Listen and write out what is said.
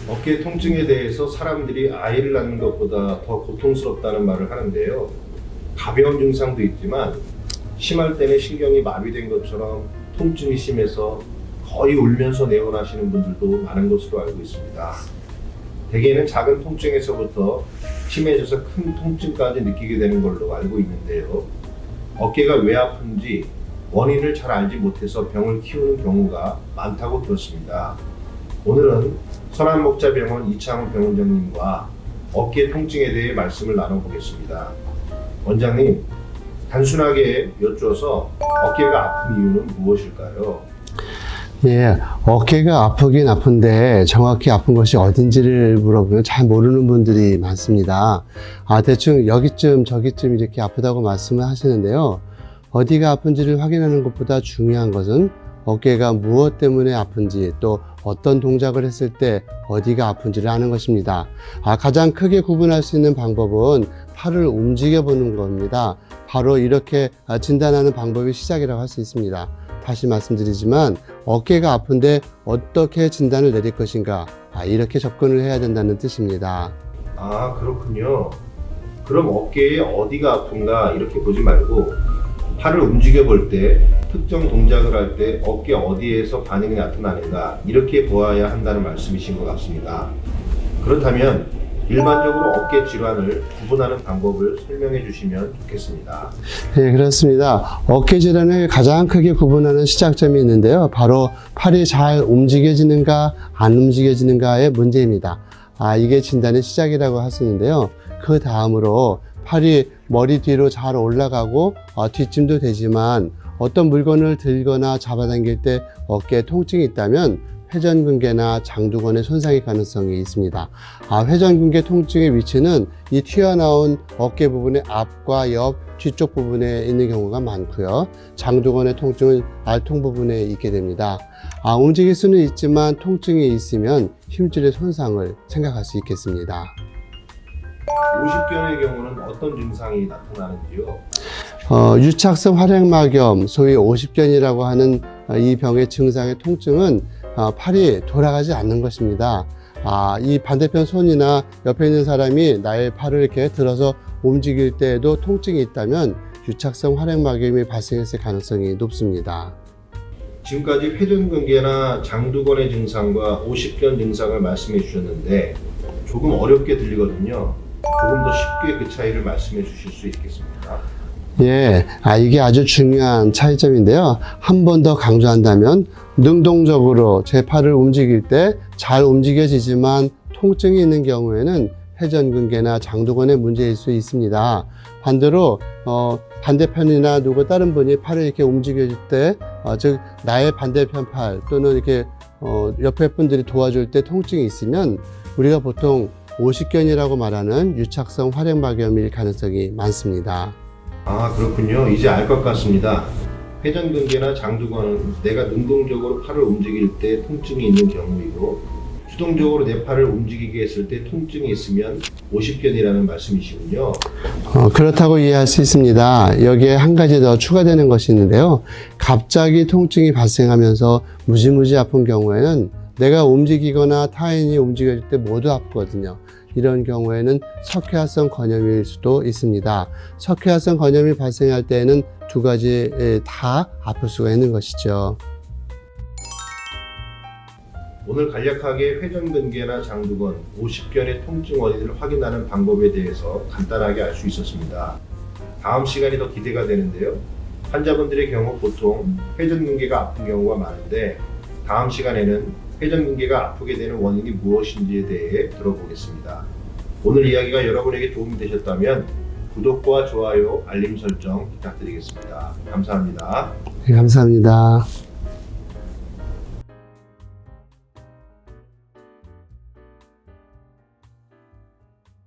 어깨 통증에 대해서 사람들이 아이를 낳는 것보다 더 고통스럽다는 말을 하는데요. 가벼운 증상도 있지만 심할 때는 신경이 마비된 것처럼 통증이 심해서 거의 울면서 내원하시는 분들도 많은 것으로 알고 있습니다. 대개는 작은 통증에서부터 심해져서 큰 통증까지 느끼게 되는 걸로 알고 있는데요. 어깨가 왜 아픈지 원인을 잘 알지 못해서 병을 키우는 경우가 많다고 들었습니다. 오늘은 선한목자병원 이창훈 병원장님과 어깨 통증에 대해 말씀을 나눠보겠습니다. 원장님, 단순하게 여쭈어서 어깨가 아픈 이유는 무엇일까요? 예, 어깨가 아프긴 아픈데 정확히 아픈 것이 어딘지를 물어보면 잘 모르는 분들이 많습니다. 대충 여기쯤 저기쯤 이렇게 아프다고 말씀을 하시는데요. 어디가 아픈지를 확인하는 것보다 중요한 것은 어깨가 무엇 때문에 아픈지, 또 어떤 동작을 했을 때 어디가 아픈지를 아는 것입니다. 가장 크게 구분할 수 있는 방법은 팔을 움직여 보는 겁니다. 바로 이렇게 진단하는 방법이 시작이라고 할 수 있습니다. 다시 말씀드리지만 어깨가 아픈데 어떻게 진단을 내릴 것인가, 이렇게 접근을 해야 된다는 뜻입니다. 그렇군요. 그럼 어깨에 어디가 아픈가 이렇게 보지 말고 팔을 움직여 볼 때 특정 동작을 할 때 어깨 어디에서 반응이 나타나는가 이렇게 보아야 한다는 말씀이신 것 같습니다. 그렇다면 일반적으로 어깨 질환을 구분하는 방법을 설명해 주시면 좋겠습니다. 네, 그렇습니다. 어깨 질환을 가장 크게 구분하는 시작점이 있는데요. 바로 팔이 잘 움직여지는가 안 움직여지는가의 문제입니다. 이게 진단의 시작이라고 할 수 있는데요. 그 다음으로 팔이 머리 뒤로 잘 올라가고 뒷짐도 되지만 어떤 물건을 들거나 잡아당길 때 어깨에 통증이 있다면 회전근개나 장두건의 손상의 가능성이 있습니다. 회전근개 통증의 위치는 이 튀어나온 어깨 부분의 앞과 옆, 뒤쪽 부분에 있는 경우가 많고요. 장두건의 통증은 알통 부분에 있게 됩니다. 움직일 수는 있지만 통증이 있으면 힘줄의 손상을 생각할 수 있겠습니다. 오십견의 경우는 어떤 증상이 나타나는지요? 유착성 활액막염, 소위 오십견이라고 하는 이 병의 증상의 통증은 팔이 돌아가지 않는 것입니다. 이 반대편 손이나 옆에 있는 사람이 나의 팔을 이렇게 들어서 움직일 때에도 통증이 있다면 유착성 활액막염이 발생했을 가능성이 높습니다. 지금까지 회전근개나 장두건의 증상과 오십견 증상을 말씀해 주셨는데 조금 어렵게 들리거든요. 조금 더 쉽게 그 차이를 말씀해 주실 수 있겠습니까? 예, 이게 아주 중요한 차이점인데요. 한 번 더 강조한다면 능동적으로 제 팔을 움직일 때 잘 움직여지지만 통증이 있는 경우에는 회전근개나 장두건의 문제일 수 있습니다. 반대로 반대편이나 다른 분이 팔을 이렇게 움직여줄 때, 즉 나의 반대편 팔 또는 이렇게 옆에 분들이 도와줄 때 통증이 있으면 우리가 보통 오십견이라고 말하는 유착성 활액막염일 가능성이 많습니다. 그렇군요. 이제 알 것 같습니다. 회전근개나 장두건은 내가 능동적으로 팔을 움직일 때 통증이 있는 경우이고 수동적으로 내 팔을 움직이게 했을 때 통증이 있으면 오십견이라는 말씀이시군요. 그렇다고 이해할 수 있습니다. 여기에 한 가지 더 추가되는 것이 있는데요. 갑자기 통증이 발생하면서 무지무지 아픈 경우에는 내가 움직이거나 타인이 움직일 때 모두 아프거든요. 이런 경우에는 석회화성 건염일 수도 있습니다. 석회화성 건염이 발생할 때에는 두 가지 다 아플 수가 있는 것이죠. 오늘 간략하게 회전근개나 장두건, 오십견의 통증 원인을 확인하는 방법에 대해서 간단하게 알 수 있었습니다. 다음 시간이 더 기대가 되는데요. 환자분들의 경우 보통 회전근개가 아픈 경우가 많은데 다음 시간에는 회전근개가 아프게 되는 원인이 무엇인지에 대해 들어보겠습니다. 오늘 이야기가 여러분에게 도움이 되셨다면 구독과 좋아요, 알림 설정 부탁드리겠습니다. 감사합니다. 네, 감사합니다.